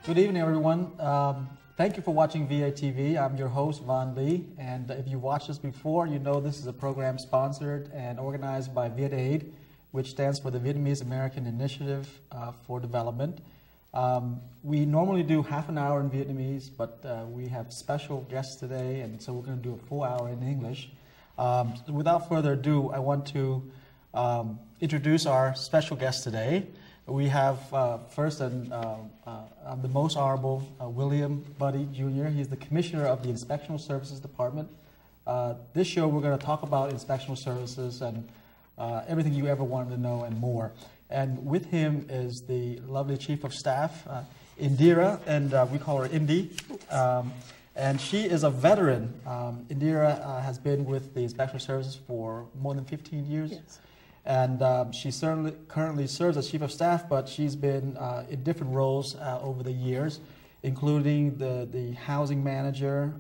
Good evening, everyone. Thank you for watching VATV. I'm your host, Von Lee, and if you've watched us before, you know this is a program sponsored and organized by VATAID, which stands for the Vietnamese American Initiative for Development. We normally do half an hour in Vietnamese, but we have special guests today, and so we're going to do a full hour in English. Without further ado, I want to introduce our special guest today. We have first the Most Honorable William Buddy Jr. He's the Commissioner of the Inspectional Services Department. This show we're going to talk about inspectional services and everything you ever wanted to know and more. And with him is the lovely Chief of Staff, Indira, and we call her Indy. And she is a veteran. Indira has been with the Inspectional Services for more than 15 years. Yes. And she certainly currently serves as Chief of Staff, but she's been in different roles over the years, including the Housing Manager,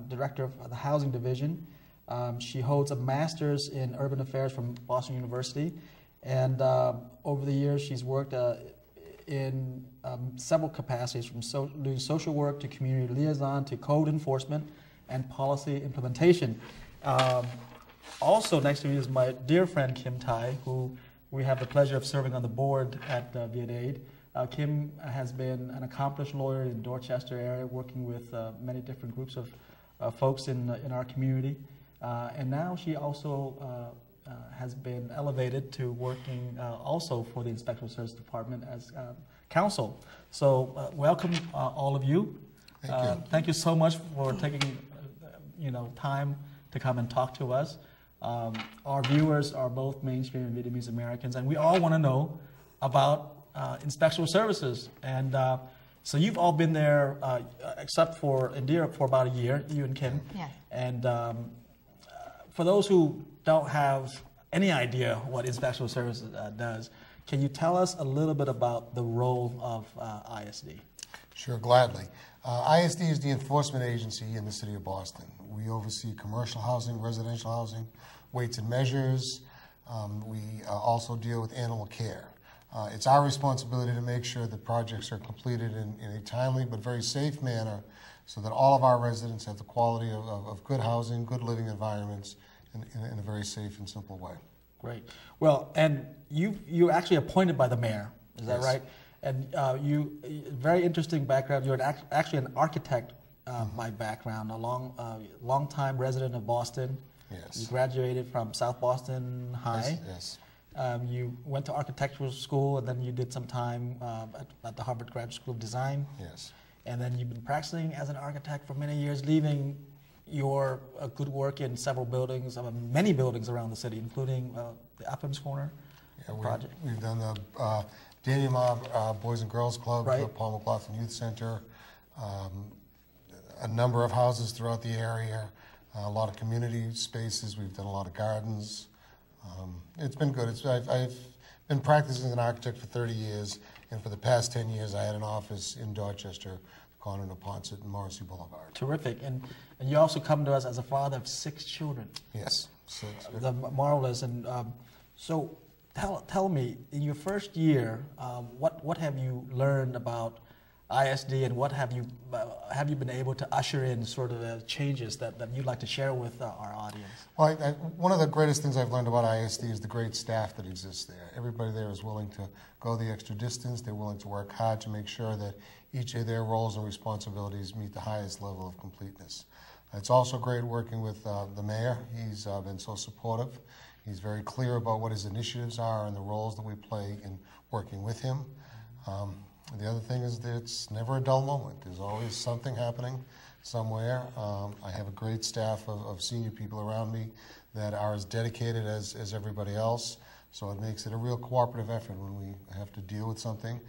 Director of the Housing Division. She holds a Master's in Urban Affairs from Boston University. And over the years, she's worked in several capacities, from doing social work to community liaison to code enforcement and policy implementation. Also next to me is my dear friend Kim Tai, who we have the pleasure of serving on the board at VATAID. Kim has been an accomplished lawyer in Dorchester area, working with many different groups of folks in our community. And now she also has been elevated to working also for the Inspectional Service Department as counsel. So welcome all of you. Thank you so much for taking time to come and talk to us. Our viewers are both mainstream and Vietnamese Americans, and we all want to know about inspectional services. And so you've all been there, except for Indira, for about a year, you and Kim. Yeah. And for those who don't have any idea what inspectional services does, can you tell us a little bit about the role of ISD? Sure, gladly. ISD is the enforcement agency in the city of Boston. We oversee commercial housing, residential housing, weights and measures. We also deal with animal care. It's our responsibility to make sure that projects are completed in a timely but very safe manner so that all of our residents have the quality of good housing, good living environments in a very safe and simple way. Great. Well, and you're actually appointed by the mayor, is that Yes. right? And very interesting background. You're actually an architect by background, a long-time resident of Boston. Yes. You graduated from South Boston High. Yes. You went to architectural school, and then you did some time at the Harvard Graduate School of Design. Yes. And then you've been practicing as an architect for many years, leaving your good work in several buildings, many buildings around the city, including the Upham's Corner project. We've done the Daniel Ma Boys and Girls Club, Right. the Paul McLaughlin Youth Center, a number of houses throughout the area, a lot of community spaces. We've done a lot of gardens. It's been good. I've been practicing as an architect for 30 years, and for the past 10 years I had an office in Dorchester, the corner of Ponset and Morrissey Boulevard. Terrific. And you also come to us as a father of 6 children. Yes. 6. Marvelous. And so tell me, in your first year, what have you learned about ISD, and what have you been able to usher in sort of changes that you'd like to share with our audience? Well, one of the greatest things I've learned about ISD is the great staff that exists there. Everybody there is willing to go the extra distance. They're willing to work hard to make sure that each of their roles and responsibilities meet the highest level of completeness. It's also great working with the mayor. He's been so supportive. He's very clear about what his initiatives are and the roles that we play in working with him. The other thing is that it's never a dull moment. There's always something happening somewhere. I have a great staff of senior people around me that are as dedicated as everybody else, so it makes it a real cooperative effort when we have to deal with something.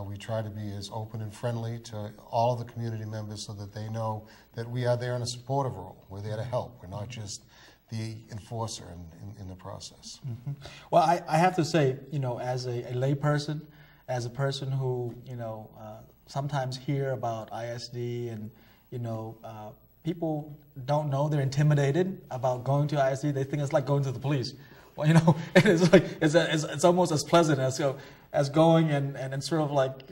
We try to be as open and friendly to all of the community members so that they know that we are there in a supportive role. We're there to help. We're not just the enforcer in the process. Mm-hmm. Well, I have to say, as a layperson, as a person who, sometimes hear about ISD and, people don't know, they're intimidated about going to ISD. They think it's like going to the police. Well, it's almost as pleasant as as going and sort of like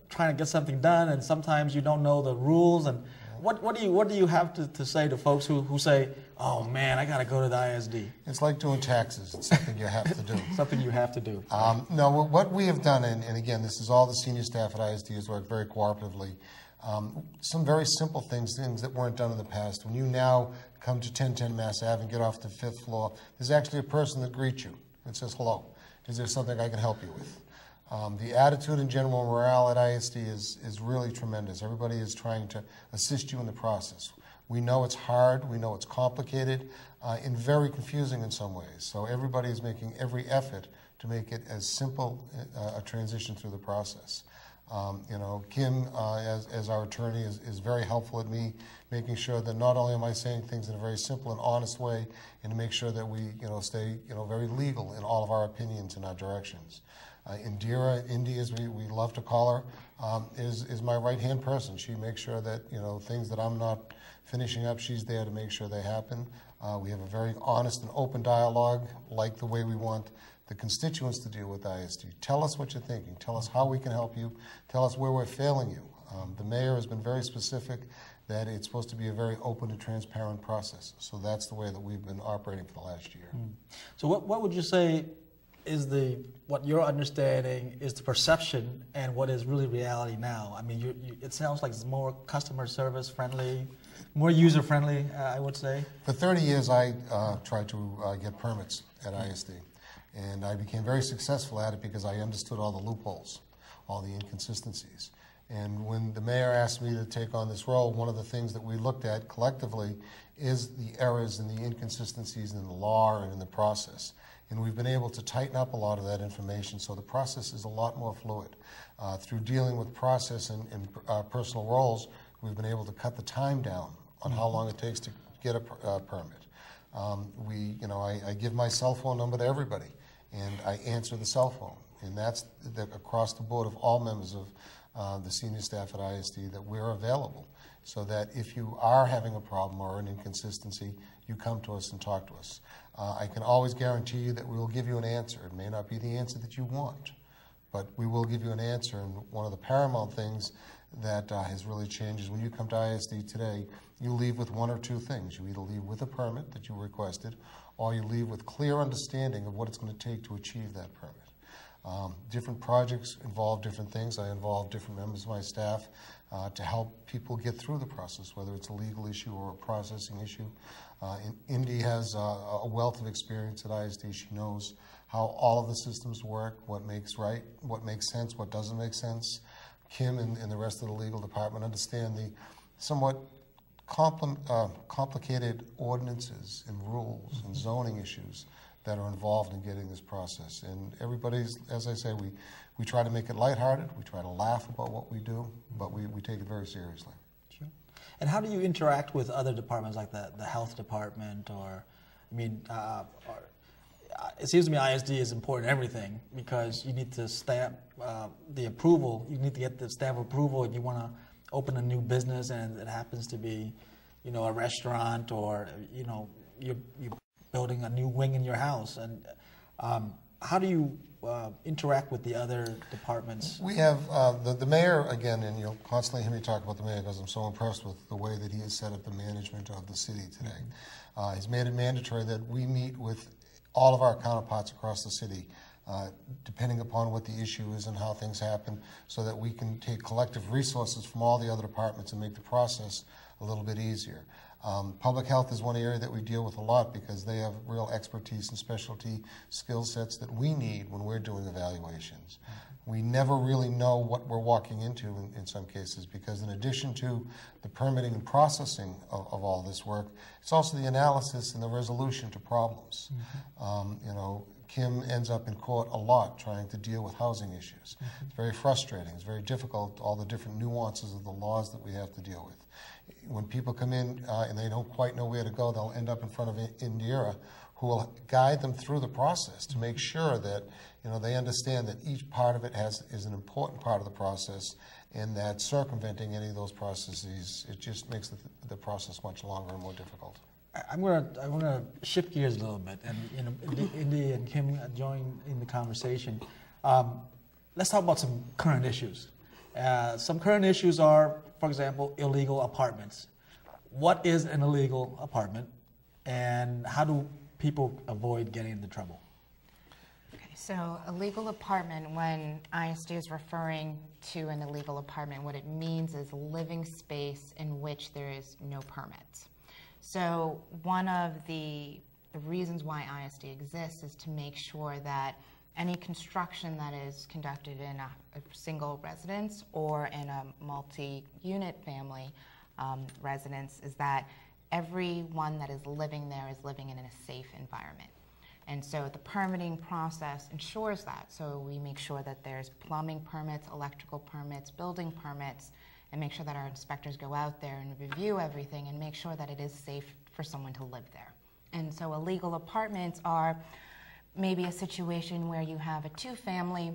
trying to get something done, and sometimes you don't know the rules. And what do you have to say to folks who say, oh man, I got to go to the ISD? It's like doing taxes. It's something you have to do. Something you have to do. No, what we have done, and again, this is all the senior staff at ISD has worked very cooperatively. Some very simple things that weren't done in the past. When you now come to 1010 Mass Ave and get off the 5th floor, there's actually a person that greets you and says, hello, is there something I can help you with? The attitude and general morale at ISD is really tremendous. Everybody is trying to assist you in the process. We know it's hard, we know it's complicated, and very confusing in some ways. So everybody is making every effort to make it as simple a transition through the process. You know, Kim, as our attorney, is very helpful at me making sure that not only am I saying things in a very simple and honest way, and to make sure that we, stay, very legal in all of our opinions and our directions. Indira, Indy, as we love to call her, is my right-hand person. She makes sure that, things that I'm not finishing up, she's there to make sure they happen. We have a very honest and open dialogue, like the way we want the constituents to deal with ISD. Tell us what you're thinking. Tell us how we can help you. Tell us where we're failing you. The mayor has been very specific that it's supposed to be a very open and transparent process. So that's the way that we've been operating for the last year. So what would you say is what your understanding is the perception and what is really reality now? I mean, it sounds like it's more customer service friendly, more user friendly, I would say. For 30 years, I tried to get permits at ISD. And I became very successful at it because I understood all the loopholes, all the inconsistencies. And when the mayor asked me to take on this role, one of the things that we looked at collectively is the errors and the inconsistencies in the law and in the process. And we've been able to tighten up a lot of that information, so the process is a lot more fluid. Through dealing with process and personal roles, we've been able to cut the time down on how long it takes to get a permit. I give my cell phone number to everybody, and I answer the cell phone. And that's across the board of all members of the senior staff at ISD, that we're available, so that if you are having a problem or an inconsistency, you come to us and talk to us. I can always guarantee you that we will give you an answer. It may not be the answer that you want, but we will give you an answer. And one of the paramount things that has really changed is when you come to ISD today, you leave with one or two things. You either leave with a permit that you requested, or you leave with clear understanding of what it's going to take to achieve that permit. Different projects involve different things. I involve different members of my staff to help people get through the process, whether it's a legal issue or a processing issue. Indy has a wealth of experience at ISD. She knows how all of the systems work, what makes right, what makes sense, what doesn't make sense. Kim and the rest of the legal department understand the somewhat complicated ordinances and rules and zoning issues that are involved in getting this process. And everybody's, as I say, we try to make it lighthearted, we try to laugh about what we do, but we take it very seriously. Sure. And how do you interact with other departments like the health department, or, I mean, it seems to me ISD is important in everything, because you need to stamp the approval. You need to get the stamp of approval if you want to open a new business, and it happens to be, a restaurant, or you're building a new wing in your house. And how do you interact with the other departments? We have the mayor, again, and you'll constantly hear me talk about the mayor because I'm so impressed with the way that he has set up the management of the city today. He's made it mandatory that we meet with all of our counterparts across the city, depending upon what the issue is and how things happen, so that we can take collective resources from all the other departments and make the process a little bit easier. Public health is one area that we deal with a lot because they have real expertise and specialty skill sets that we need when we're doing evaluations. We never really know what we're walking into in some cases, because in addition to the permitting and processing of all this work, it's also the analysis and the resolution to problems. Kim ends up in court a lot trying to deal with housing issues. It's very frustrating. It's very difficult, all the different nuances of the laws that we have to deal with. When people come in and they don't quite know where to go, they'll end up in front of Indira, who will guide them through the process to make sure that they understand that each part of it is an important part of the process, and that circumventing any of those processes, it just makes the process much longer and more difficult. I want to shift gears a little bit, and Indy and Kim join in the conversation. let's talk about some current issues. Some current issues are, for example, illegal apartments. What is an illegal apartment, and how do people avoid getting into trouble? Okay, so a legal apartment, when ISD is referring to an illegal apartment, what it means is living space in which there is no permits. So one of the reasons why ISD exists is to make sure that any construction that is conducted in a single residence or in a multi-unit family residence is that everyone that is living there is living in a safe environment. And so the permitting process ensures that. So we make sure that there's plumbing permits, electrical permits, building permits, and make sure that our inspectors go out there and review everything and make sure that it is safe for someone to live there. And so illegal apartments are maybe a situation where you have a two-family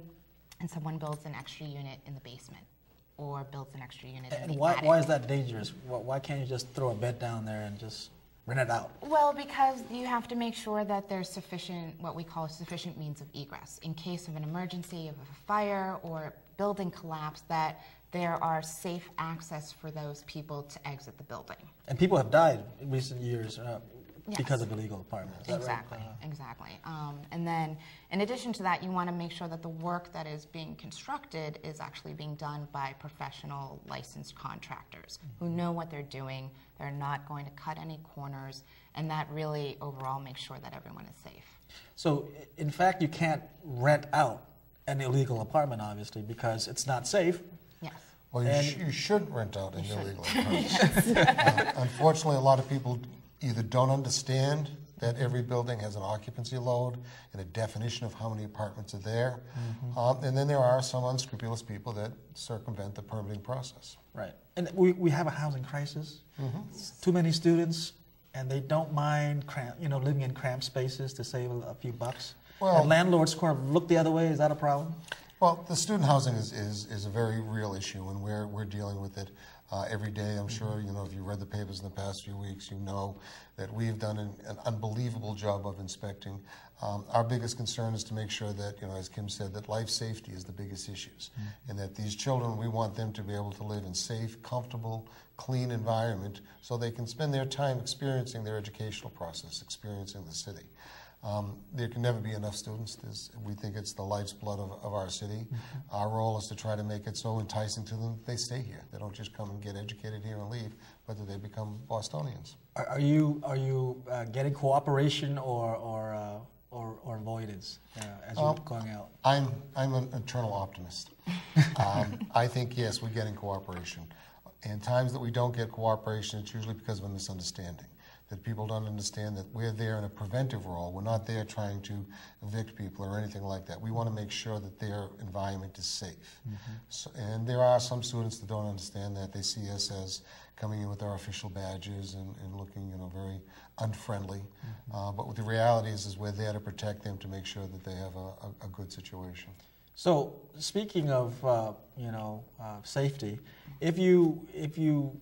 and someone builds an extra unit in the basement or builds an extra unit in the attic. Why is that dangerous? Why can't you just throw a bed down there and just rent it out? Well, because you have to make sure that there's sufficient, what we call sufficient means of egress. In case of an emergency, of a fire or building collapse, that there are safe access for those people to exit the building. And people have died in recent years Yes. because of illegal apartments. Exactly, right? exactly. And then, in addition to that, you want to make sure that the work that is being constructed is actually being done by professional licensed contractors who know what they're doing. They're not going to cut any corners, and that really overall makes sure that everyone is safe. So, in fact, you can't rent out an illegal apartment, obviously, because it's not safe. Yes. Well, you should rent out an illegal apartment. Unfortunately, a lot of people either don't understand that every building has an occupancy load and a definition of how many apartments are there. And then there are some unscrupulous people that circumvent the permitting process. Right. And we have a housing crisis. Too many students, and they don't mind living in cramped spaces to save a few bucks. Well, and landlords kind of look the other way. Is that a problem? Well, the student housing is a very real issue, and we're dealing with it every day. I'm sure, if you read the papers in the past few weeks, you know that we've done an unbelievable job of inspecting. Our biggest concern is to make sure that, as Kim said, that life safety is the biggest issues, and that these children, we want them to be able to live in safe, comfortable, clean environment so they can spend their time experiencing their educational process, experiencing the city. There can never be enough students. We think it's the life's blood of our city. Our role is to try to make it so enticing to them that they stay here. They don't just come and get educated here and leave, but that they become Bostonians. Are you getting cooperation or avoidance as you're going out? I'm an eternal optimist. I think, yes, we're getting cooperation. In times that we don't get cooperation, it's usually because of a misunderstanding. That people don't understand that we're there in a preventive role. We're not there trying to evict people or anything like that. We want to make sure that their environment is safe. So, and there are some students that don't understand that. They see us as coming in with our official badges and looking, very unfriendly. But what the reality is we're there to protect them, to make sure that they have a good situation. So, speaking of safety, if you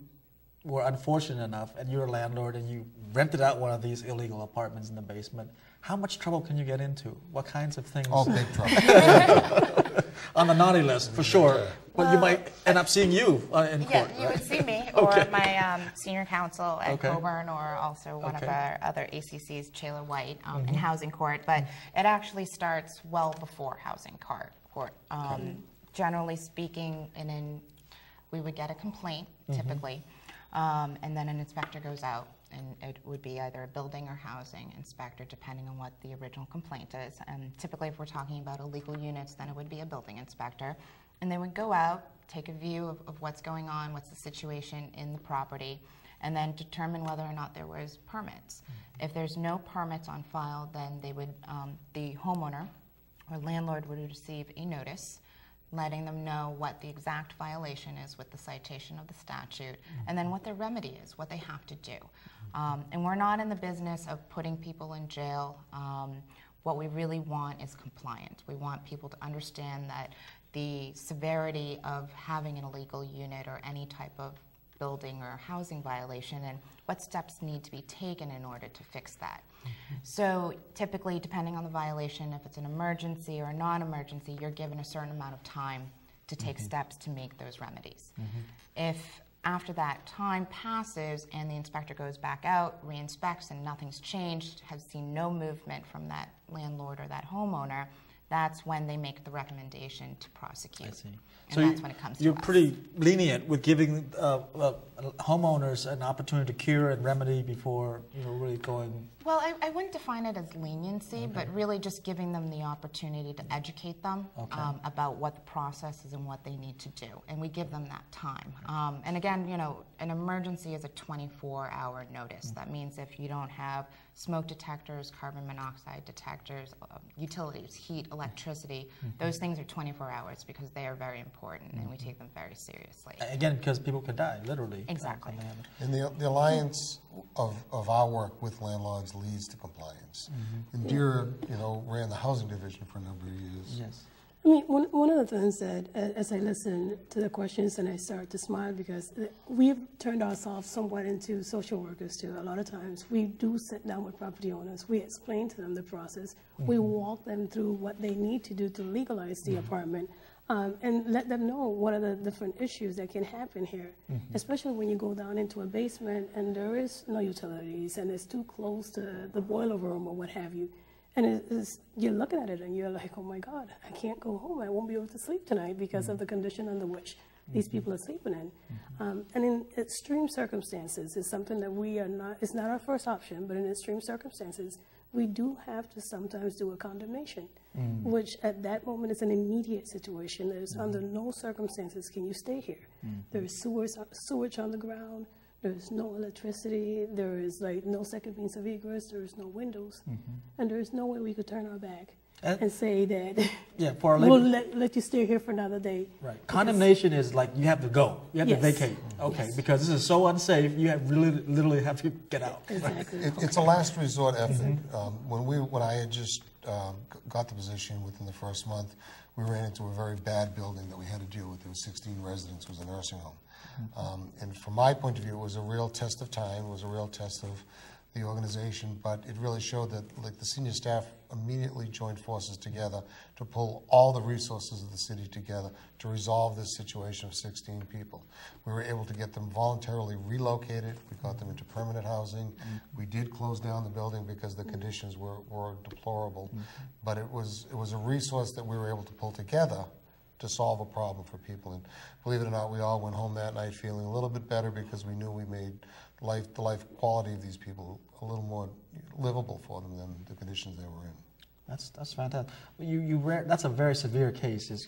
were unfortunate enough and you're a landlord and you rented out one of these illegal apartments in the basement, how much trouble can you get into? What kinds of things? Oh, big trouble. On the naughty list, for sure. But you might end up seeing you in court. Yeah, you would see me, or my senior counsel at Coburn, or also one of our other ACCs, Chayla White, in housing court. But it actually starts well before housing court. Generally speaking, we would get a complaint, typically. And then an inspector goes out, and it would be either a building or housing inspector, depending on what the original complaint is. And typically, if we're talking about illegal units, then it would be a building inspector. And they would go out, take a view of what's going on, what's the situation in the property, and then determine whether or not there was permits. If there's no permits on file, then they would, the homeowner or landlord would receive a notice letting them know what the exact violation is with the citation of the statute, and then what their remedy is, what they have to do. And we're not in the business of putting people in jail. What we really want is compliance. We want people to understand that the severity of having an illegal unit or any type of building or housing violation, and what steps need to be taken in order to fix that. So typically, depending on the violation, if it's an emergency or a non-emergency, you're given a certain amount of time to take steps to make those remedies. If after that time passes and the inspector goes back out, re-inspects, and nothing's changed, has seen no movement from that landlord or that homeowner, that's when they make the recommendation to prosecute. I see. And so that's when it comes to us. You're pretty lenient with giving homeowners an opportunity to cure and remedy before really going. Well, I wouldn't define it as leniency, but really just giving them the opportunity to educate them about what the process is and what they need to do. And we give them that time. And again, an emergency is a 24-hour notice. That means if you don't have smoke detectors, carbon monoxide detectors, utilities, heat, electricity, those things are 24 hours because they are very important and we take them very seriously. Again, because people could die, literally. Exactly. And the alliance of our work with landlords leads to compliance. Indira, ran the housing division for a number of years. Yes. I mean, one of the things that, as I listen to the questions and I start to smile, because we've turned ourselves somewhat into social workers too. A lot of times we do sit down with property owners. We explain to them the process. We walk them through what they need to do to legalize the apartment. And let them know what are the different issues that can happen here, especially when you go down into a basement and there is no utilities and it's too close to the boiler room or what have you. And you're looking at it and you're like, oh my God, I can't go home. I won't be able to sleep tonight because of the condition under which these people are sleeping in. And in extreme circumstances, it's something that we are not, it's not our first option, but in extreme circumstances, we do have to sometimes do a condemnation, which at that moment is an immediate situation. There's under no circumstances can you stay here. There's sewage on the ground. There's no electricity. There is no second means of egress. There is no windows, and there is no way we could turn our back and say that we'll let you stay here for another day. Right. Condemnation is like you have to go. You have to vacate. Okay. Yes. Because this is so unsafe. You have literally have to get out. Exactly. It's a last resort effort. When I had just got the position within the first month, we ran into a very bad building that we had to deal with. There was 16 residents. It was a nursing home. And from my point of view, it was a real test of time. It was a real test of the organization, but it really showed that the senior staff immediately joined forces together to pull all the resources of the city together to resolve this situation of 16 people. We were able to get them voluntarily relocated. We got them into permanent housing. We did close down the building because the conditions were deplorable, but it was a resource that we were able to pull together to solve a problem for people. And believe it or not, we all went home that night feeling a little bit better because we knew we made the life quality of these people a little more livable for them than the conditions they were in. That's fantastic. That's a very severe case. It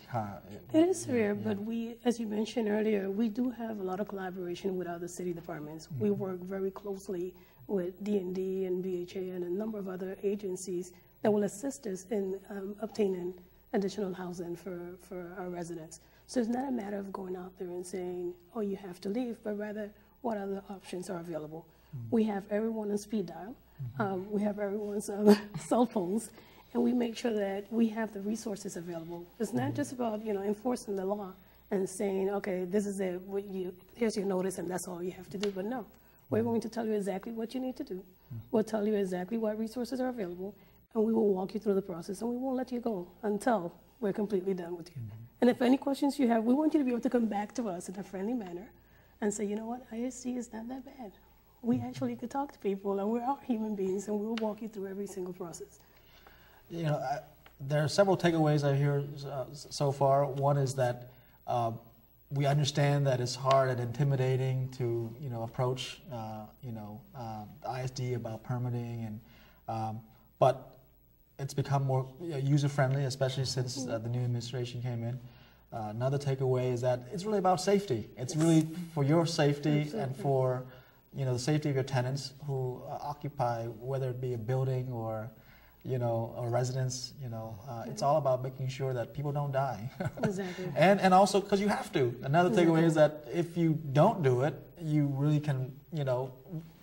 is severe, but we, as you mentioned earlier, we do have a lot of collaboration with other city departments. We work very closely with D&D and VHA and a number of other agencies that will assist us in obtaining additional housing for our residents. So it's not a matter of going out there and saying, oh, you have to leave, but rather what other options are available. We have everyone on speed dial. We have everyone's cell phones, and we make sure that we have the resources available. It's not just about enforcing the law and saying, okay, this is it, here's your notice and that's all you have to do. But no, we're going to tell you exactly what you need to do. We'll tell you exactly what resources are available, and we will walk you through the process, and we won't let you go until we're completely done with you. And if any questions you have, we want you to be able to come back to us in a friendly manner and say, you know what, ISD is not that bad. We actually could talk to people, and we are human beings, and we'll walk you through every single process. There are several takeaways I hear so far. One is that we understand that it's hard and intimidating to approach ISD about permitting, but it's become more user-friendly, especially since the new administration came in. Another takeaway is that it's really about safety. It's really for your safety and for the safety of your tenants who occupy, whether it be a building or a residence. It's all about making sure that people don't die. Exactly. And also because you have to. Another takeaway is that if you don't do it, you really can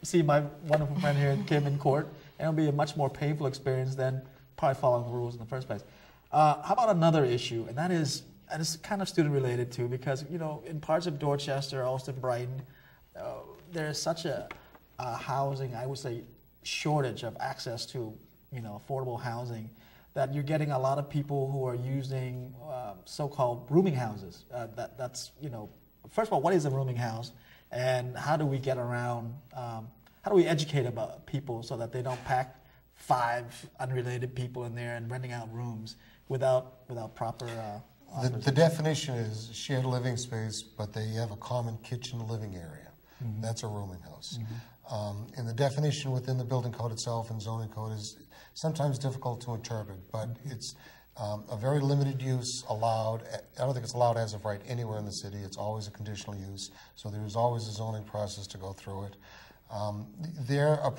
see my wonderful friend here, Kim, in court, and it'll be a much more painful experience than probably following the rules in the first place. How about another issue, and it's kind of student related too, because in parts of Dorchester, Austin, Brighton, there is such a housing, I would say, shortage of access to, affordable housing, that you're getting a lot of people who are using so-called rooming houses. That's, first of all, what is a rooming house, and how do we get around? How do we educate about people so that they don't pack 5 unrelated people in there and renting out rooms without proper? The definition is shared living space, but they have a common kitchen living area. Mm-hmm. That's a rooming house. Mm-hmm. And the definition within the building code itself and zoning code is sometimes difficult to interpret, but it's a very limited use allowed. I don't think it's allowed as of right anywhere in the city. It's always a conditional use, so there's always a zoning process to go through it. They're a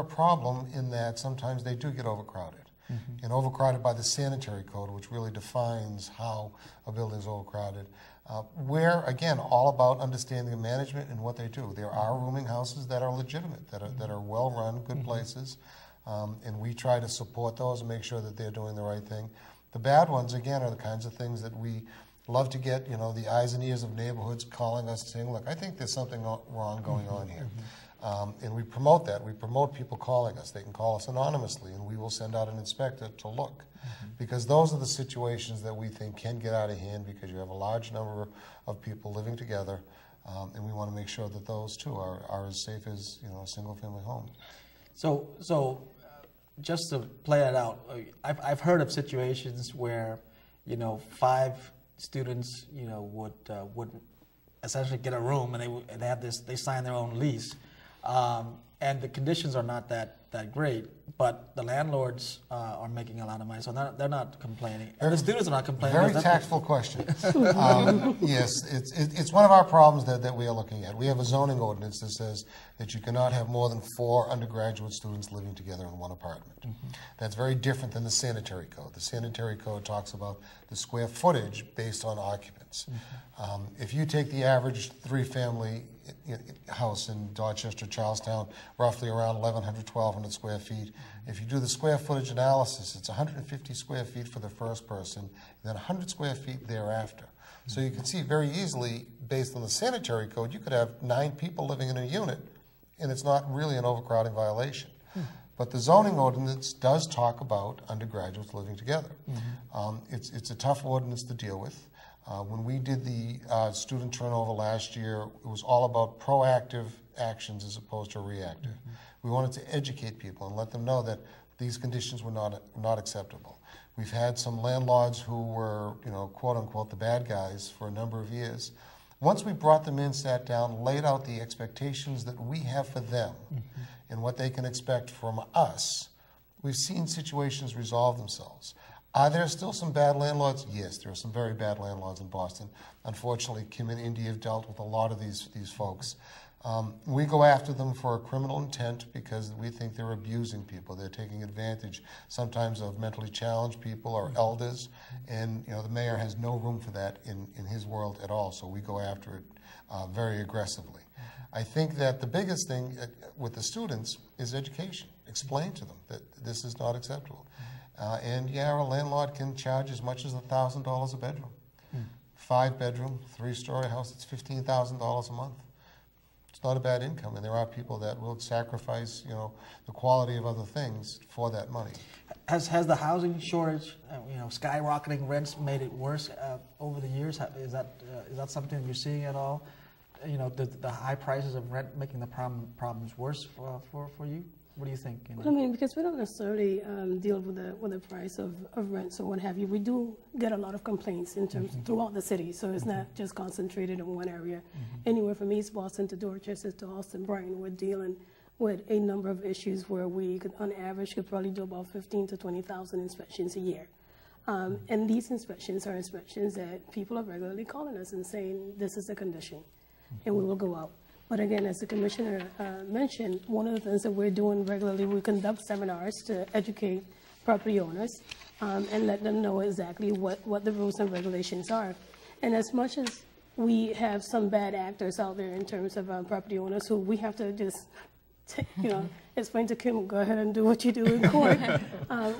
problem in that sometimes they do get overcrowded. Mm-hmm. And overcrowded by the sanitary code, which really defines how a building is overcrowded. We're, again, all about understanding the management and what they do. There are rooming houses that are legitimate, that are well-run, good mm-hmm. places, and we try to support those and make sure that they're doing the right thing. The bad ones, again, are the kinds of things that we love to get, the eyes and ears of neighborhoods calling us saying, look, I think there's something wrong going on here. Mm-hmm. And we promote that. We promote people calling us. They can call us anonymously, and we will send out an inspector to look. Mm-hmm. Because those are the situations that we think can get out of hand because you have a large number of people living together, and we want to make sure that those, too, are as safe as a single-family home. So just to play it out, I've heard of situations where, 5 students, would essentially get a room, and they sign their own lease. And the conditions are not that great, but the landlords are making a lot of money, so they're not complaining. And the students are not complaining. Very tactful question. Yes, it's one of our problems that we are looking at. We have a zoning ordinance that says that you cannot have more than 4 undergraduate students living together in one apartment. Mm-hmm. That's very different than the sanitary code. The sanitary code talks about the square footage based on occupants. Mm-hmm. If you take the average 3-family house in Dorchester, Charlestown, roughly around 1,100, 1,200 square feet. If you do the square footage analysis, it's 150 square feet for the first person, and then 100 square feet thereafter. So you can see very easily, based on the sanitary code, you could have 9 people living in a unit, and it's not really an overcrowding violation. But the zoning ordinance does talk about undergraduates living together. It's a tough ordinance to deal with. When we did the student turnover last year, it was all about proactive actions as opposed to reactive. We wanted to educate people and let them know that these conditions were not acceptable. We've had some landlords who were, quote unquote, the bad guys for a number of years. Once we brought them in, sat down, laid out the expectations that we have for them and what they can expect from us, we've seen situations resolve themselves. Are there still some bad landlords? Yes, there are some very bad landlords in Boston. Unfortunately, Kim and Indy have dealt with a lot of these folks. We go after them for a criminal intent because we think they're abusing people. They're taking advantage sometimes of mentally challenged people or elders, and the mayor has no room for that in his world at all, so we go after it very aggressively. I think that the biggest thing with the students is education. Explain to them that this is not acceptable. And yeah, a landlord can charge as much as $1,000 a bedroom. 5-bedroom, 3-story house, it's $15,000 a month. It's not a bad income, and there are people that will sacrifice, the quality of other things for that money. Has the housing shortage, skyrocketing rents made it worse over the years? Is that something you're seeing at all? The high prices of rent making the problems worse for you? What do you think? Because we don't necessarily deal with the price of rents or what have you. We do get a lot of complaints in terms throughout the city, so it's not just concentrated in one area. Anywhere from East Boston to Dorchester to Austin, Brighton, we're dealing with a number of issues where we could, on average, could probably do about 15,000 to 20,000 inspections a year. And these inspections are inspections that people are regularly calling us and saying, this is the condition, and we will go out. But again, as the Commissioner mentioned, one of the things that we're doing regularly, we conduct seminars to educate property owners and let them know exactly what the rules and regulations are. And as much as we have some bad actors out there in terms of property owners who we have to just, explain to Kim, go ahead and do what you do in court.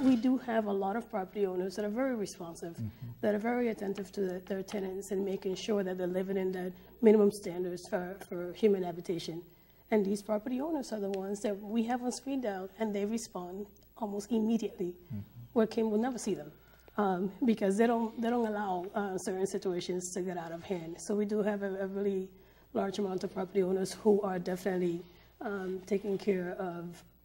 We do have a lot of property owners that are very responsive, that are very attentive to their tenants and making sure that they're living in that minimum standards for human habitation. And these property owners are the ones that we have on speed dial, and they respond almost immediately, where Kim will never see them because they don't allow certain situations to get out of hand. So we do have a really large amount of property owners who are definitely taking care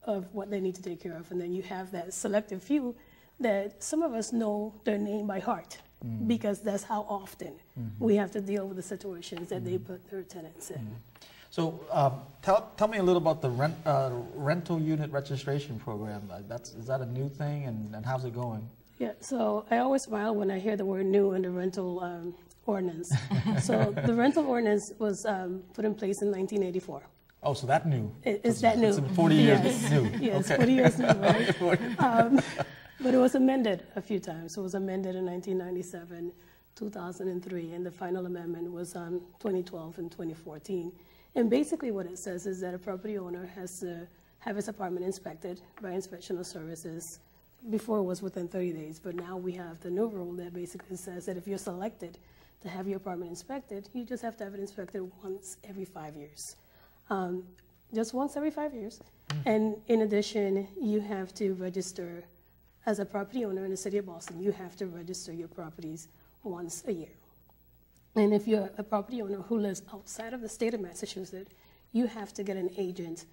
of what they need to take care of. And then you have that selective few that some of us know their name by heart because that's how often we have to deal with the situations that they put their tenants in. So tell me a little about the rental unit registration program. Is that a new thing, and how's it going? Yeah, so I always smile when I hear the word new in the rental ordinance. So the rental ordinance was put in place in 1984. Oh, so that new? It's that new. It's 40 years new. Yes, okay. 40 years new, right? But it was amended a few times. It was amended in 1997, 2003, and the final amendment was 2012 and 2014. And basically what it says is that a property owner has to have his apartment inspected by Inspectional Services. Before it was within 30 days, but now we have the new rule that basically says that if you're selected to have your apartment inspected, you just have to have it inspected once every 5 years. Just once every 5 years. And in addition, you have to register as a property owner in the city of Boston. You have to register your properties once a year. And if you're a property owner who lives outside of the state of Massachusetts, you have to get an agent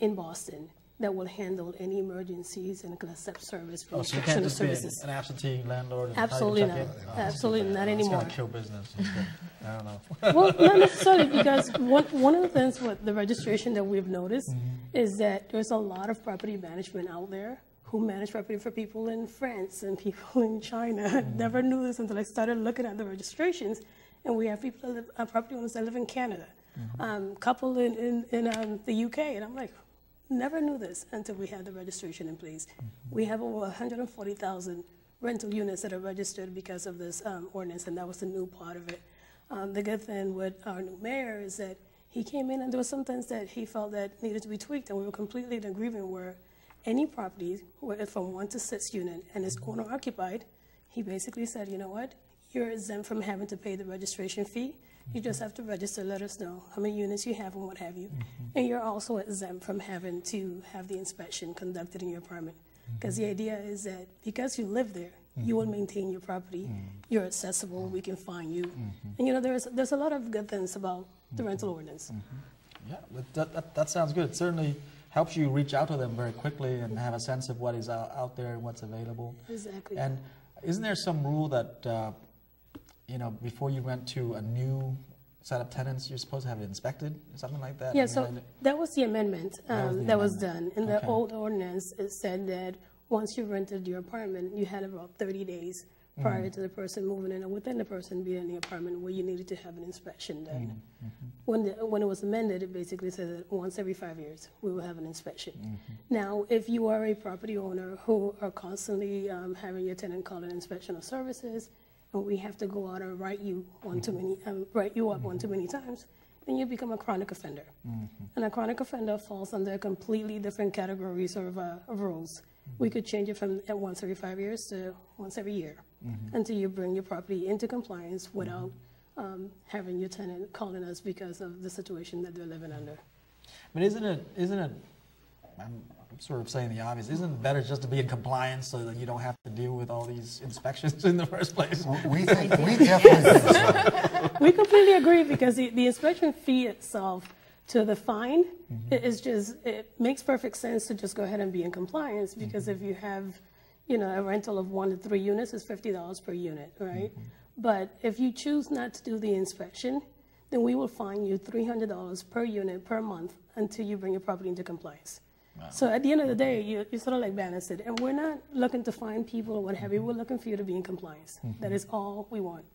in Boston that will handle any emergencies and accept service from so you can't just services. be an absentee landlord? And Absolutely not. Absolutely not anymore. It's going to kill business. I don't know. Well, not necessarily, because one of the things with the registration that we've noticed is that there's a lot of property management out there who manage property for people in France and people in China. I never knew this until I started looking at the registrations, and we have people that live, property owners that live in Canada, couple in the UK, and I'm like, never knew this until we had the registration in place. We have over 140,000 rental units that are registered because of this ordinance, and that was the new part of it. The good thing with our new mayor is that he came in and there were some things that he felt that needed to be tweaked, and we were completely in agreement where any property from 1 to 6 unit and is owner occupied, he basically said, you know what, you're exempt from having to pay the registration fee. You just have to register, let us know how many units you have and what have you. And you're also exempt from having to have the inspection conducted in your apartment. Because the idea is that because you live there, you will maintain your property, you're accessible, we can find you. And you know, there's a lot of good things about the rental ordinance. Yeah, but that sounds good. It certainly helps you reach out to them very quickly and have a sense of what is out there and what's available. Exactly. And isn't there some rule that you know, before you rent to a new set of tenants, you're supposed to have it inspected, something like that? Yeah, so that was the amendment that was done. In the Okay. old ordinance, it said that once you rented your apartment, you had about 30 days prior to the person moving in, or within the person being in the apartment, where you needed to have an inspection done. When it was amended, it basically said that once every 5 years, we will have an inspection. Now, if you are a property owner who are constantly having your tenant call in Inspectional Services, and we have to go out and write you up one too many times, then you become a chronic offender. And a chronic offender falls under a completely different categories of rules. We could change it from once every 5 years to once every year until you bring your property into compliance without having your tenant calling us because of the situation that they're living under. But isn't it, I'm sort of saying the obvious, isn't it better just to be in compliance so that you don't have to deal with all these inspections in the first place? We definitely think so. We completely agree, because the inspection fee itself to the fine, it makes perfect sense to just go ahead and be in compliance, because if you have, you know, a rental of 1 to 3 units, it's $50 per unit, right? But if you choose not to do the inspection, then we will fine you $300 per unit per month until you bring your property into compliance. Wow. So at the end of the day, you sort of like balance it. And we're not looking to fine people or what have you. We're looking for you to be in compliance. That is all we want.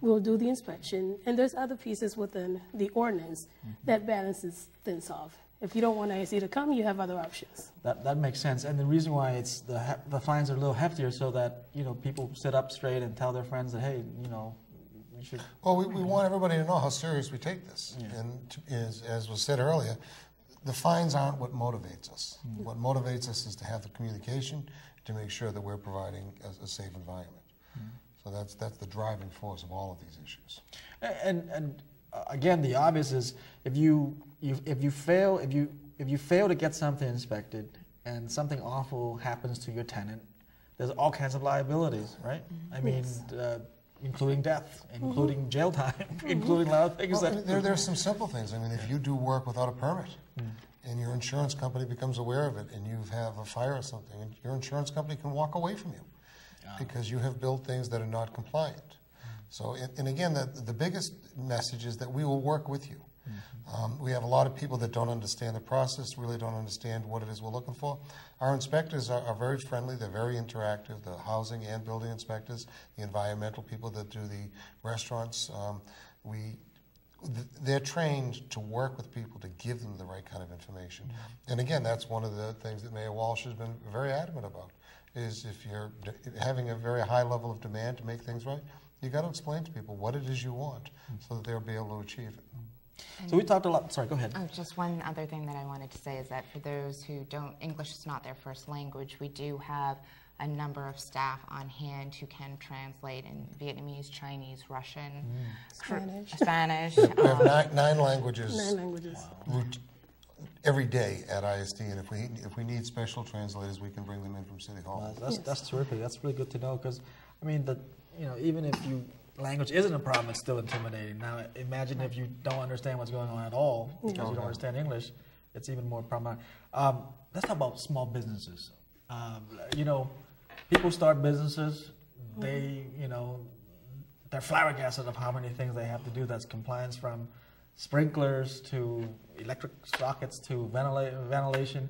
We'll do the inspection. And there's other pieces within the ordinance that balances things off. If you don't want ISD to come, you have other options. That makes sense. And the reason why it's the fines are a little heftier, so that, you know, people sit up straight and tell their friends that, hey, you know, we should. Well, we want everybody to know how serious we take this. And as was said earlier, the fines aren't what motivates us. What motivates us is to have the communication to make sure that we're providing a safe environment. So that's the driving force of all of these issues. And again, the obvious is if you fail to get something inspected and something awful happens to your tenant, there's all kinds of liabilities, right? I mean, including death, including jail time, including a lot of things. Well, there are some simple things. I mean, if you do work without a permit, and your insurance company becomes aware of it, and you have a fire or something, and your insurance company can walk away from you because you have built things that are not compliant. So, and again, the biggest message is that we will work with you. We have a lot of people that don't understand the process, really don't understand what it is we're looking for. Our inspectors are very friendly, they're very interactive, the housing and building inspectors, the environmental people that do the restaurants. They're trained to work with people to give them the right kind of information. And again, that's one of the things that Mayor Walsh has been very adamant about, is if you're having a very high level of demand to make things right, you got to explain to people what it is you want so that they'll be able to achieve it. So we talked a lot, sorry, go ahead. Oh, just one other thing that I wanted to say is that for those who don't, English is not their first language, we do have a number of staff on hand who can translate in Vietnamese, Chinese, Russian, Spanish. We have nine languages. 9 languages. Wow. Every day at ISD, and if we need special translators, we can bring them in from City Hall. That's terrific. That's really good to know, because I mean, even if language isn't a problem, it's still intimidating. Now, imagine if you don't understand what's going on at all because you don't understand English. It's even more problematic. Let's talk about small businesses. People start businesses. They're flabbergasted of how many things they have to do. That's compliance from sprinklers to electric sockets to ventilation.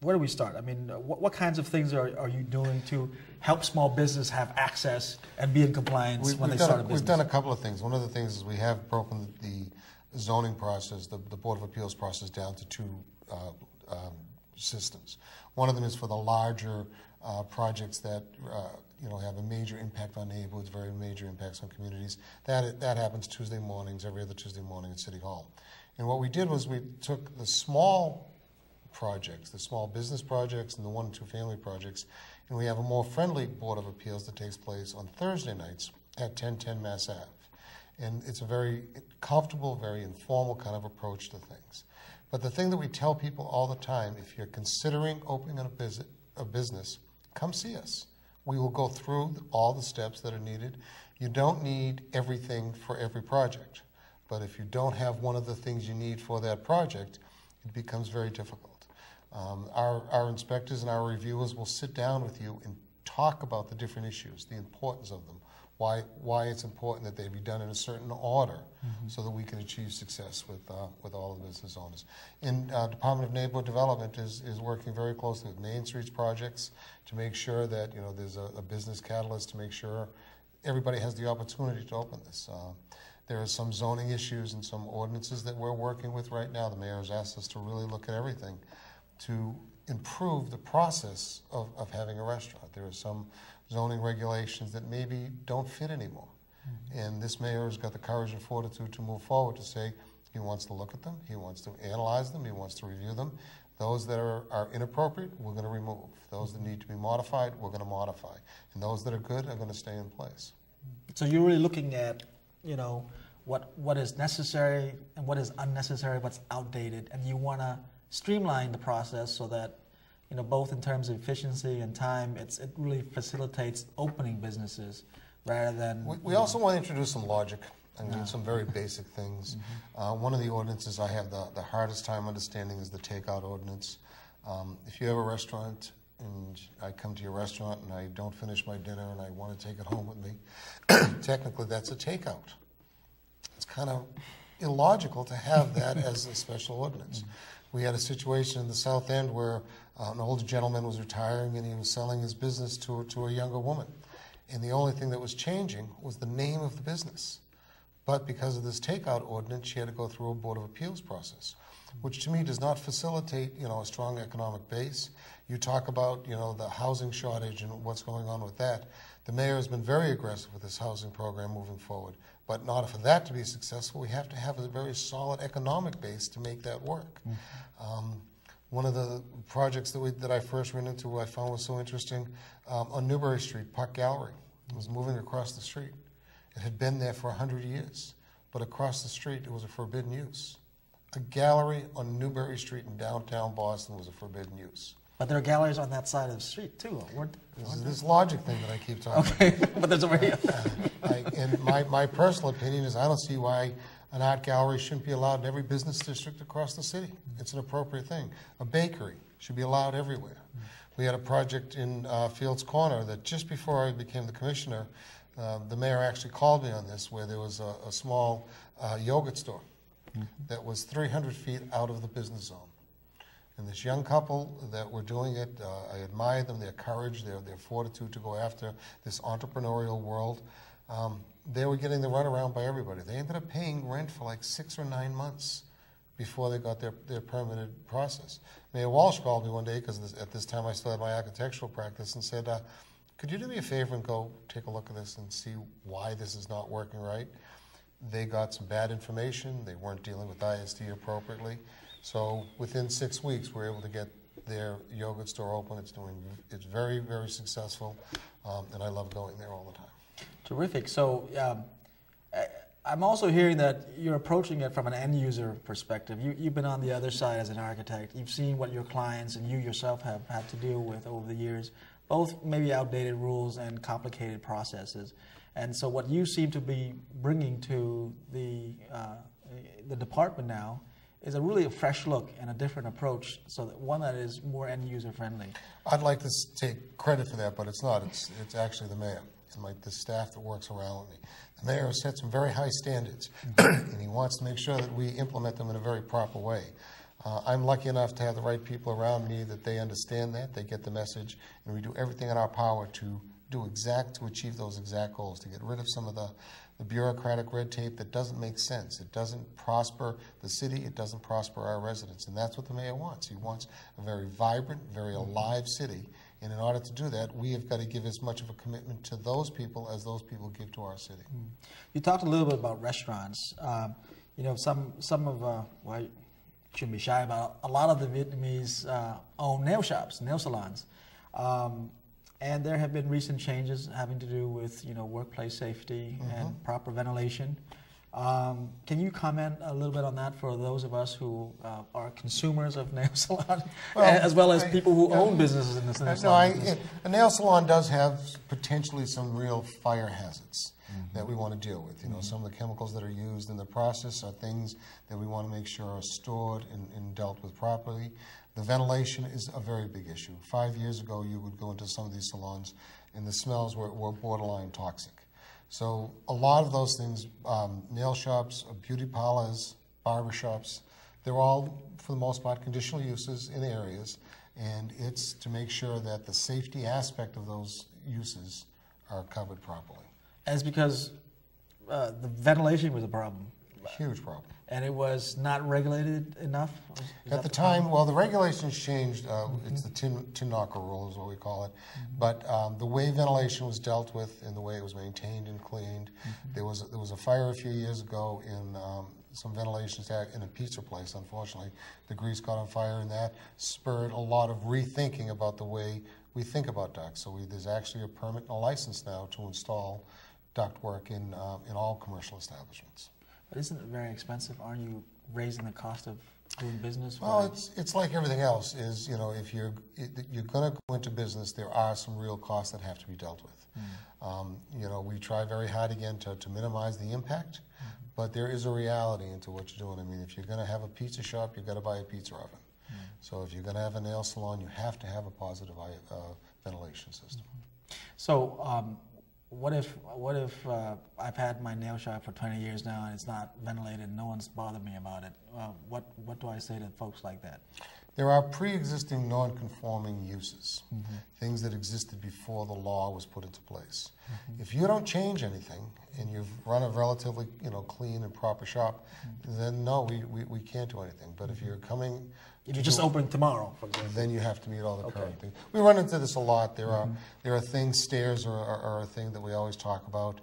Where do we start? I mean, what kinds of things are you doing to help small business have access and be in compliance when they start a business? We've done a couple of things. One of the things is we have broken the zoning process, the Board of Appeals process, down to 2 systems. One of them is for the larger projects that have a major impact on neighborhoods, very major impacts on communities. That happens Tuesday mornings, every other Tuesday morning at City Hall. And what we did was we took the small projects, the small business projects and the 1- and 2-family projects, and we have a more friendly Board of Appeals that takes place on Thursday nights at 1010 Mass Ave. And it's a very comfortable, very informal kind of approach to things. But the thing that we tell people all the time, if you're considering opening a business, come see us. We will go through all the steps that are needed. You don't need everything for every project, but if you don't have one of the things you need for that project, it becomes very difficult. Our inspectors and our reviewers will sit down with you and talk about the different issues, the importance of them, why it's important that they be done in a certain order so that we can achieve success with all of the business owners. And Department of Neighborhood Development is working very closely with Main Street's projects to make sure that there's a business catalyst to make sure everybody has the opportunity to open this. There are some zoning issues and some ordinances that we're working with right now. The mayor has asked us to really look at everything to improve the process of having a restaurant. There are some zoning regulations that maybe don't fit anymore. And this mayor has got the courage and fortitude to move forward to say he wants to look at them, he wants to analyze them, he wants to review them. Those that are inappropriate, we're going to remove. Those that need to be modified, we're going to modify. And those that are good are going to stay in place. So you're really looking at, what is necessary and what is unnecessary, what's outdated, and you want to streamline the process so that, both in terms of efficiency and time, it really facilitates opening businesses rather than... We also want to introduce some logic. Some very basic things. One of the ordinances I have the hardest time understanding is the Takeout Ordinance. If you have a restaurant and I come to your restaurant and I don't finish my dinner and I want to take it home with me, technically that's a takeout. It's kind of illogical to have that as a special ordinance. We had a situation in the South End where an older gentleman was retiring and he was selling his business to a younger woman. And the only thing that was changing was the name of the business. But because of this Takeout Ordinance, she had to go through a Board of Appeals process, which to me does not facilitate, a strong economic base. You talk about, the housing shortage and what's going on with that. The mayor has been very aggressive with this housing program moving forward. But in order for that to be successful, we have to have a very solid economic base to make that work. One of the projects that I first ran into, I found was so interesting, on Newbury Street, Park Gallery. It was moving across the street. It had been there for 100 years, but across the street it was a forbidden use. A gallery on Newbury Street in downtown Boston was a forbidden use. But there are galleries on that side of the street too. This logic thing that I keep talking about. But there's a radio. And my personal opinion is I don't see why an art gallery shouldn't be allowed in every business district across the city. It's an appropriate thing. A bakery should be allowed everywhere. We had a project in Fields Corner that just before I became the commissioner, the mayor actually called me on this, where there was a small yogurt store that was 300 feet out of the business zone. And this young couple that were doing it, I admire them, their courage, their fortitude to go after this entrepreneurial world. They were getting the runaround by everybody. They ended up paying rent for like 6 or 9 months before they got their permitted process. Mayor Walsh called me one day, because at this time I still had my architectural practice, and said, could you do me a favor and go take a look at this and see why this is not working right? They got some bad information. They weren't dealing with ISD appropriately. So within 6 weeks, we were able to get their yogurt store open. It's very, very successful, and I love going there all the time. Terrific. So I'm also hearing that you're approaching it from an end user perspective. You've been on the other side as an architect. You've seen what your clients and you yourself have had to deal with over the years, both maybe outdated rules and complicated processes. And so what you seem to be bringing to the department now is a fresh look and a different approach, so that one that is more end user friendly. I'd like to take credit for that, but it's not. It's actually the mayor and the staff that works around with me. The mayor has set some very high standards, and he wants to make sure that we implement them in a very proper way. I'm lucky enough to have the right people around me that they understand that, they get the message, and we do everything in our power to achieve those exact goals, to get rid of some of the bureaucratic red tape that doesn't make sense. It doesn't prosper the city, it doesn't prosper our residents, and that's what the mayor wants. He wants a very vibrant, very alive city, and in order to do that, we have got to give as much of a commitment to those people as those people give to our city. You talked a little bit about restaurants. You know, some of, well, you shouldn't be shy about, a lot of the Vietnamese own nail shops, nail salons. And there have been recent changes having to do with, workplace safety and proper ventilation. Can you comment a little bit on that for those of us who are consumers of nail salons, as well as people who own businesses in this nail salon business? A nail salon does have potentially some real fire hazards that we want to deal with. Some of the chemicals that are used in the process are things that we want to make sure are stored and dealt with properly. The ventilation is a very big issue. 5 years ago, you would go into some of these salons, and the smells were borderline toxic. So a lot of those things, nail shops, beauty parlors, barber shops, they're all, for the most part, conditional uses in areas, and it's to make sure that the safety aspect of those uses are covered properly. And it's because the ventilation was a problem. Huge problem. And it was not regulated enough? At the time, well, the regulations changed. It's the tin knocker rule is what we call it. But the way ventilation was dealt with and the way it was maintained and cleaned, there was a fire a few years ago in some ventilation stack in a pizza place, unfortunately. The grease caught on fire, and that spurred a lot of rethinking about the way we think about ducts. So there's actually a permit and a license now to install ductwork in all commercial establishments. But isn't it very expensive? Aren't you raising the cost of doing business? Well, it's like everything else. Is if you're going to go into business, there are some real costs that have to be dealt with. We try very hard again to minimize the impact, but there is a reality into what you're doing. I mean, if you're going to have a pizza shop, you've got to buy a pizza oven. So if you're going to have a nail salon, you have to have a positive ventilation system. So. What if I've had my nail shop for 20 years now and it's not ventilated and no one's bothered me about it? What do I say to folks like that? There are pre-existing non-conforming uses, things that existed before the law was put into place. If you don't change anything and you've run a relatively clean and proper shop, then no, we can't do anything. But if you're coming... If you just open tomorrow, for example. Then you have to meet all the current things. We run into this a lot. There are things, stairs are a thing that we always talk about.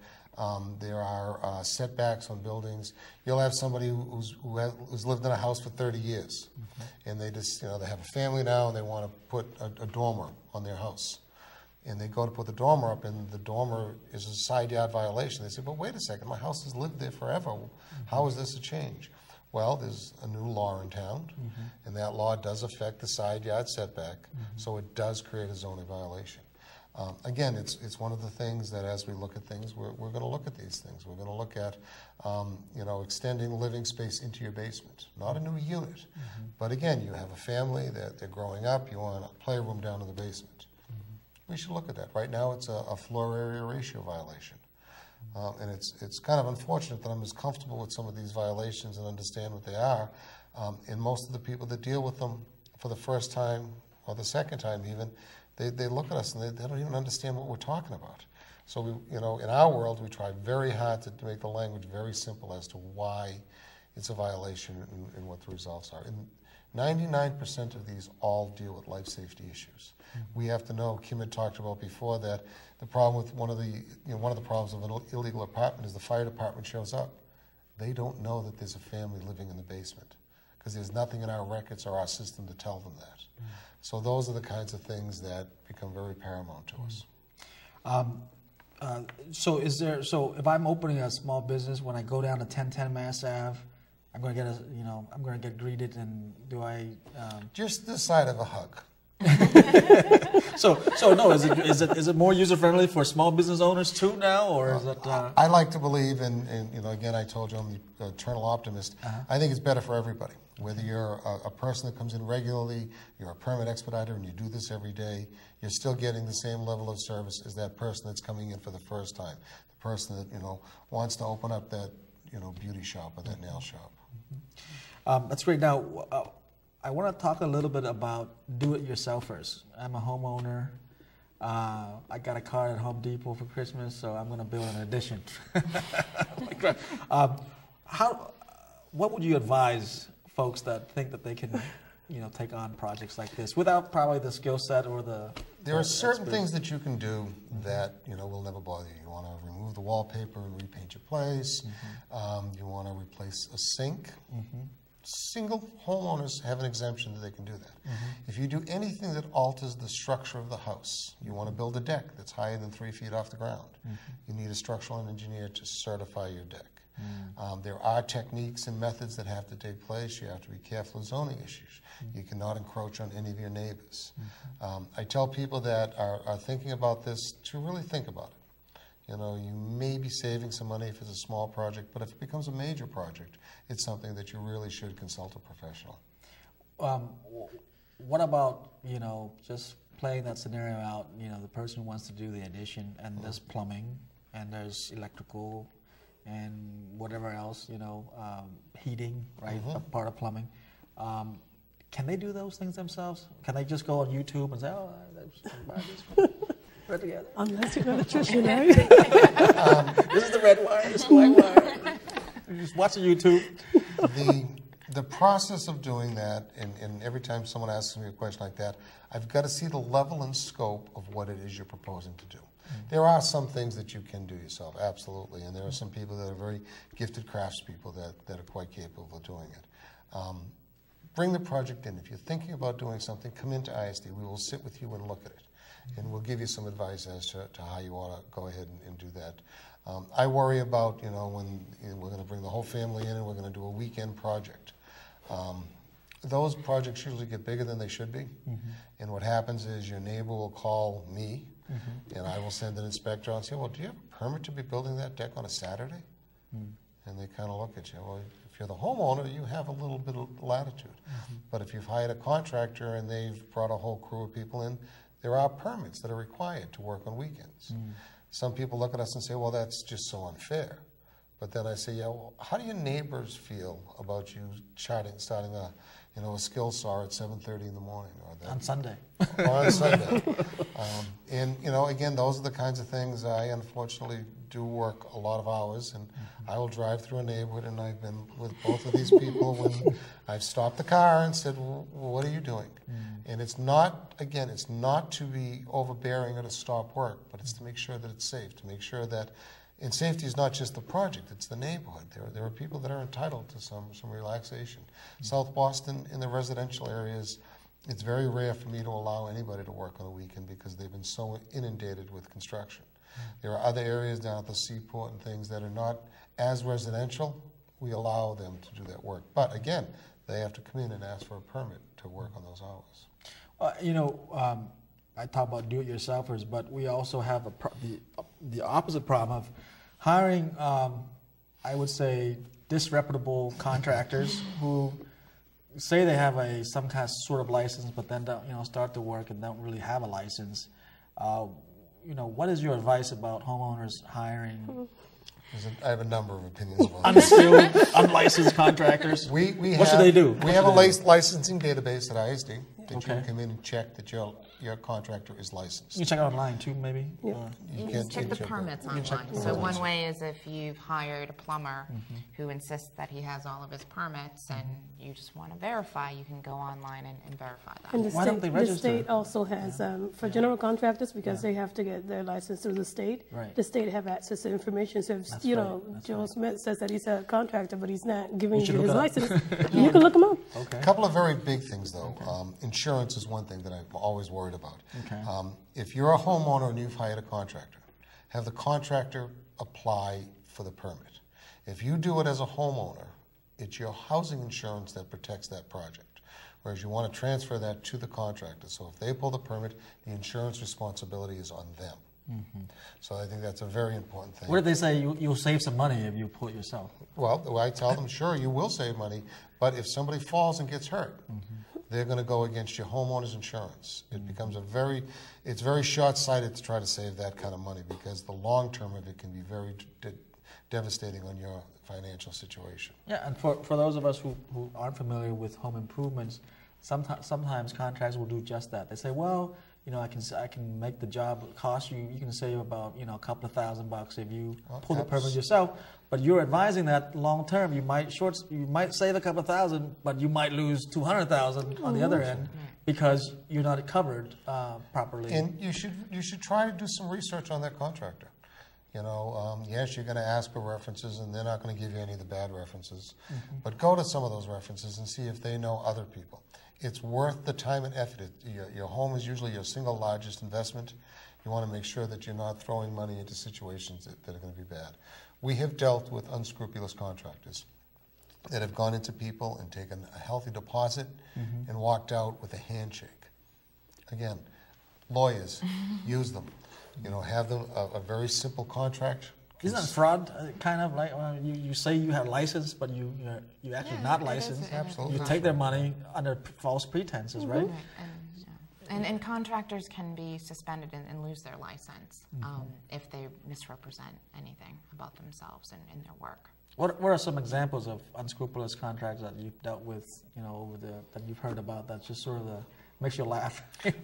There are setbacks on buildings. You'll have somebody who's lived in a house for 30 years, and they just they have a family now and they want to put a dormer on their house. and they go to put the dormer up, and the dormer is a side yard violation. They say, but wait a second, my house has lived there forever. How is this a change? Well, there's a new law in town, and that law does affect the side yard setback, so it does create a zoning violation. Again, it's one of the things that as we look at things, we're going to look at these things. We're going to look at, you know, extending living space into your basement, not a new unit. But again, you have a family that they're growing up, you want a playroom down in the basement. We should look at that. Right now, it's a floor area ratio violation. And it's kind of unfortunate that I'm as comfortable with some of these violations and understand what they are. And most of the people that deal with them for the first time or the second time even, they look at us and they don't even understand what we're talking about. So we, you know, in our world, we try very hard to make the language very simple as to why it's a violation and what the results are. And 99% of these all deal with life safety issues. We have to know, Kim had talked about before, that the problem with one of the problems of an illegal apartment is the fire department shows up. They don't know that there's a family living in the basement because there's nothing in our records or our system to tell them that. So those are the kinds of things that become very paramount to us. So if I'm opening a small business, when I go down to 1010 Mass Ave, I'm going to get I'm going to get greeted, and do I? Just the side of a hug. So no, is it more user friendly for small business owners too now, or is it? I like to believe, and you know, again, I told you I'm the eternal optimist. I think it's better for everybody. Whether you're a person that comes in regularly, you're a permit expediter, and you do this every day, you're still getting the same level of service as that person that's coming in for the first time. The person that, you know, wants to open up that, you know, beauty shop or that nail shop. That's great. Now, I want to talk a little bit about do-it-yourselfers. I'm a homeowner. I got a car at Home Depot for Christmas, so I'm going to build an addition. What would you advise folks that think that they can, you know, take on projects like this without probably the skill set or the? There are certain things that you can do that, you know, will never bother you. You want to remove the wallpaper and repaint your place. You want to replace a sink. Single homeowners have an exemption that they can do that. If you do anything that alters the structure of the house, you want to build a deck that's higher than 3 feet off the ground, you need a structural engineer to certify your deck. There are techniques and methods that have to take place. You have to be careful of zoning issues. You cannot encroach on any of your neighbors. I tell people that are thinking about this to really think about it. You know, you may be saving some money if it's a small project, but if it becomes a major project, it's something that you really should consult a professional. What about, you know, just playing that scenario out, you know, the person wants to do the addition, and there's plumbing, and there's electrical, and whatever else, you know, heating, right, a part of plumbing. Can they do those things themselves? Can they just go on YouTube and say, oh, together? Unless you're going to trust your This is the red wire, this is the white wire. You just watch the YouTube. The process of doing that, and every time someone asks me a question like that, I've got to see the level and scope of what it is you're proposing to do. There are some things that you can do yourself, absolutely, and there are some people that are very gifted craftspeople that are quite capable of doing it. Bring the project in. If you're thinking about doing something, come into ISD. We will sit with you and look at it. And we'll give you some advice as to how you want to go ahead and do that. I worry about, you know, when we're going to bring the whole family in and we're going to do a weekend project. Those projects usually get bigger than they should be. And what happens is your neighbor will call me, and I will send an inspector out and say, well, do you have a permit to be building that deck on a Saturday? And they kind of look at you. Well, if you're the homeowner, you have a little bit of latitude. But if you've hired a contractor and they've brought a whole crew of people in, there are permits that are required to work on weekends. Some people look at us and say, well, that's just so unfair. But then I say, yeah, well, how do your neighbors feel about you starting a skill saw at 7:30 in the morning? Or on Sunday. Or on Sunday. And, you know, again, those are the kinds of things. I unfortunately do work a lot of hours, and I will drive through a neighborhood, and I've been with both of these people when I've stopped the car and said, well, what are you doing? And it's not, again, it's not to be overbearing or to stop work, but it's to make sure that it's safe, to make sure that, and safety is not just the project, it's the neighborhood. There are people that are entitled to some relaxation. South Boston, in the residential areas, It's very rare for me to allow anybody to work on a weekend because they've been so inundated with construction. There are other areas down at the seaport and things that are not as residential. We allow them to do that work. But again, they have to come in and ask for a permit to work on those hours. You know, I talk about do-it-yourselfers, but we also have the opposite problem of hiring, I would say, disreputable contractors who say they have some kind of sort of license, but then don't, start the work and don't really have a license. What is your advice about homeowners hiring? I have a number of opinions about unskilled, unlicensed contractors? What should they do? We have a licensing database at ISD that you can come in and check that your contractor is licensed. You check it online too, maybe? Yeah. You can check the permits online. So one way is if you've hired a plumber who insists that he has all of his permits and you just want to verify, you can go online and verify that. And Why don't they register? The state also has, for general contractors, because they have to get their license through the state, the state have access to information. So if, Joe Smith says that he's a contractor, but he's not giving you his license, you can look him up. Okay. A couple of very big things, though. Insurance is one thing that I'm always worried about. Okay. If you're a homeowner and you've hired a contractor, have the contractor apply for the permit. If you do it as a homeowner, it's your housing insurance that protects that project, whereas you want to transfer that to the contractor. So if they pull the permit, the insurance responsibility is on them. So I think that's a very important thing. What did they say? You'll save some money if you pull it yourself. Well, I tell them, sure, you will save money, but if somebody falls and gets hurt, they're going to go against your homeowner's insurance. It becomes it's very short-sighted to try to save that kind of money because the long term of it can be very devastating on your financial situation. Yeah, and for those of us who aren't familiar with home improvements, sometimes contractors will do just that. They say, well, I can make the job cost you can save about, a couple of $1,000 if you pull the permit yourself. But you're advising that long term, you might save a couple of thousand, but you might lose 200,000 on the other end because you're not covered properly. And you should try to do some research on that contractor. Yes, you're going to ask for references, and they're not going to give you any of the bad references. But go to some of those references and see if they know other people. It's worth the time and effort. Your home is usually your single largest investment. You want to make sure that you're not throwing money into situations that are going to be bad. We have dealt with unscrupulous contractors that have gone into people and taken a healthy deposit and walked out with a handshake. Again, lawyers, use them. Have them a very simple contract. Isn't that fraud? Kind of like you say you have license, but you're actually not licensed. Absolutely. You take their money under false pretenses, right? And contractors can be suspended and lose their license if they misrepresent anything about themselves and their work. What are some examples of unscrupulous contracts that you've dealt with, that you've heard about that just sort of makes you laugh?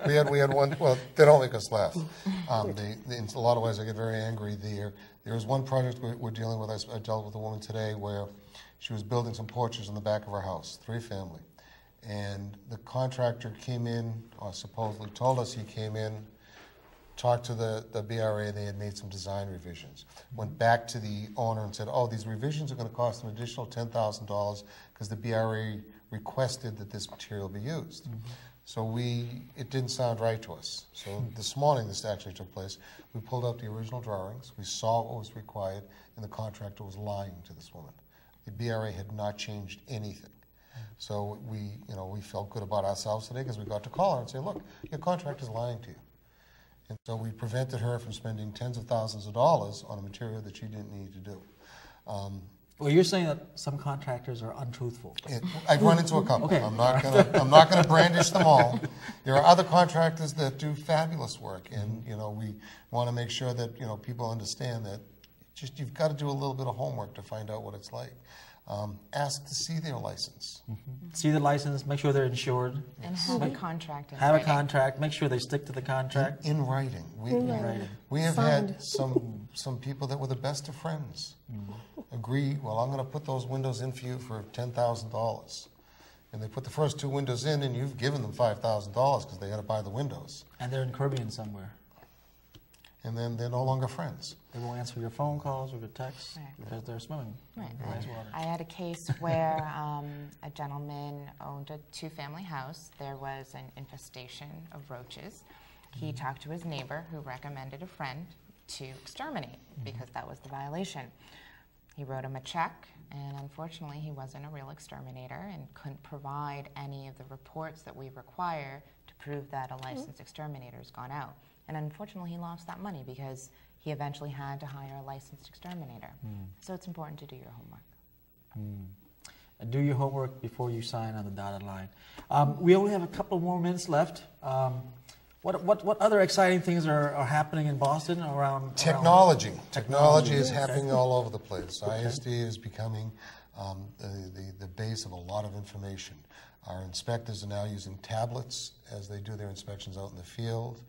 we had one. Well, they don't make us laugh. In a lot of ways, I get very angry. There was one project we're dealing with. I dealt with a woman today where she was building some porches in the back of her house, 3-family, and the contractor came in, or supposedly told us he came in, talked to the BRA. They had made some design revisions. Went back to the owner and said, "Oh, these revisions are going to cost an additional $10,000 because the BRA requested that this material be used." So it didn't sound right to us. So this morning, this actually took place. We pulled up the original drawings. We saw what was required, and the contractor was lying to this woman. The BRA had not changed anything. So we felt good about ourselves today because we got to call her and say, "Look, your contractor's lying to you." And so we prevented her from spending tens of thousands of dollars on a material that she didn't need to do. Well, you're saying that some contractors are untruthful. I've run into a couple. Okay. I'm not going to brandish them all. There are other contractors that do fabulous work, and we want to make sure that people understand that you've got to do a little bit of homework to find out what it's like. Ask to see their license. See the license, make sure they're insured. And have a contract. Have a contract, make sure they stick to the contract. In writing. We have had some people that were the best of friends agree, well, I'm going to put those windows in for you for $10,000. And they put the first 2 windows in, and you've given them $5,000 because they got to buy the windows. And they're in Caribbean somewhere. and then they're no longer friends. They won't answer your phone calls or your texts because they're swimming in wastewater. I had a case where a gentleman owned a 2-family house. There was an infestation of roaches. He talked to his neighbor, who recommended a friend to exterminate because that was the violation. He wrote him a check, and unfortunately he wasn't a real exterminator and couldn't provide any of the reports that we require to prove that a licensed exterminator has gone out. And unfortunately he lost that money because he eventually had to hire a licensed exterminator. So it's important to do your homework. And do your homework before you sign on the dotted line. We only have a couple more minutes left. What other exciting things are happening in Boston around? Technology. Technology is happening all over the place. ISD is becoming the base of a lot of information. Our inspectors are now using tablets as they do their inspections out in the field.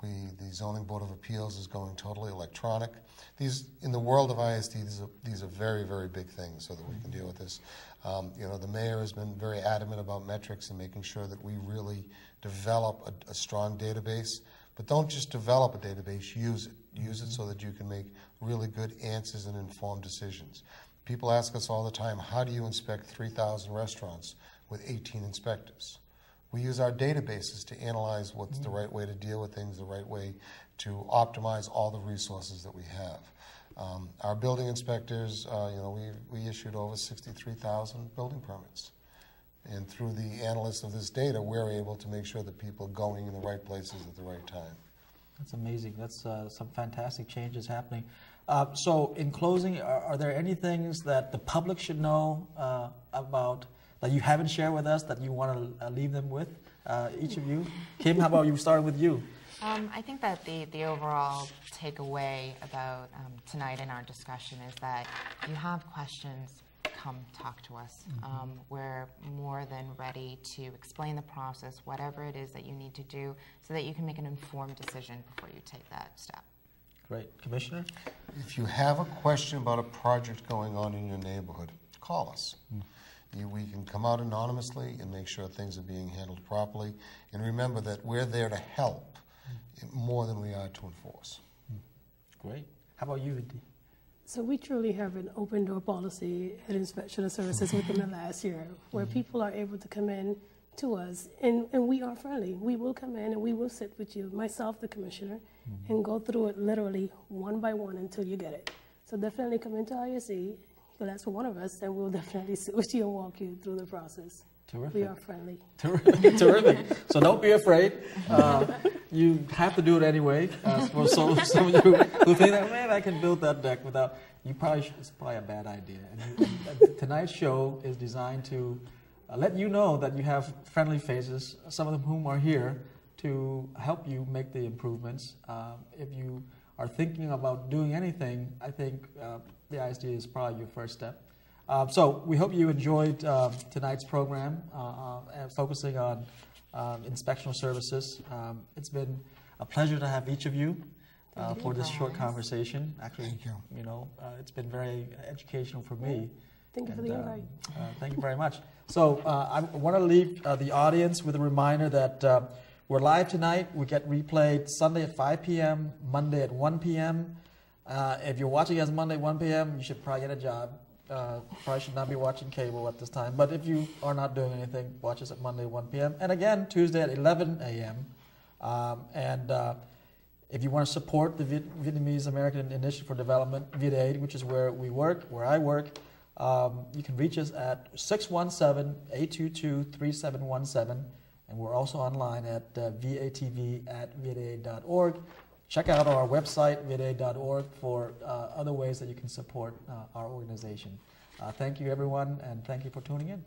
The Zoning Board of Appeals is going totally electronic. In the world of ISD, these are very, very big things so that we can deal with this. The mayor has been very adamant about metrics and making sure that we really develop a strong database. But don't just develop a database, use it. Use it so that you can make really good answers and informed decisions. People ask us all the time, how do you inspect 3,000 restaurants with 18 inspectors? We use our databases to analyze what's the right way to deal with things, the right way to optimize all the resources that we have. Our building inspectors, we issued over 63,000 building permits. And through the analysis of this data, we're able to make sure that people are going in the right places at the right time. That's amazing. That's some fantastic changes happening. So in closing, are there any things that the public should know about that you haven't shared with us that you want to leave them with, each of you? Kim, how about you start with you? I think that the overall takeaway about tonight in our discussion is that you have questions, come talk to us. We're more than ready to explain the process, whatever it is that you need to do, so that you can make an informed decision before you take that step. Great. Commissioner? If you have a question about a project going on in your neighborhood, call us. We can come out anonymously and make sure things are being handled properly. And remember that we're there to help more than we are to enforce. Great. How about you, Indy? So we truly have an open door policy at Inspectional Services within the last year where people are able to come in to us, and we are friendly. We will come in and we will sit with you, myself, the commissioner, and go through it literally one by one until you get it. So definitely come into ISD. You'll ask for one of us, and we'll definitely sit with you and walk you through the process. Terrific. We are friendly. Terrific. So don't be afraid. You have to do it anyway. For some of you who think that, man, I can build that deck without, it's probably a bad idea. And tonight's show is designed to let you know that you have friendly faces, some of them whom are here to help you make the improvements. If you are thinking about doing anything, I think the ISD is probably your first step. So we hope you enjoyed tonight's program, focusing on inspectional services. It's been a pleasure to have each of you for this short conversation. Actually, thank you. It's been very educational for me. Thank you for the invite. Thank you very much. So I want to leave the audience with a reminder that we're live tonight. We get replayed Sunday at 5 p.m., Monday at 1 p.m. If you're watching us Monday at 1 p.m., you should probably get a job. Probably should not be watching cable at this time. But if you are not doing anything, watch us at Monday 1 p.m. And again, Tuesday at 11 a.m. If you want to support the Vietnamese American Initiative for Development, VATV, which is where we work, where I work, you can reach us at 617-822-3717. And we're also online at VATV@VATV.org. Check out our website, VATV.org, for other ways that you can support our organization. Thank you, everyone, and thank you for tuning in.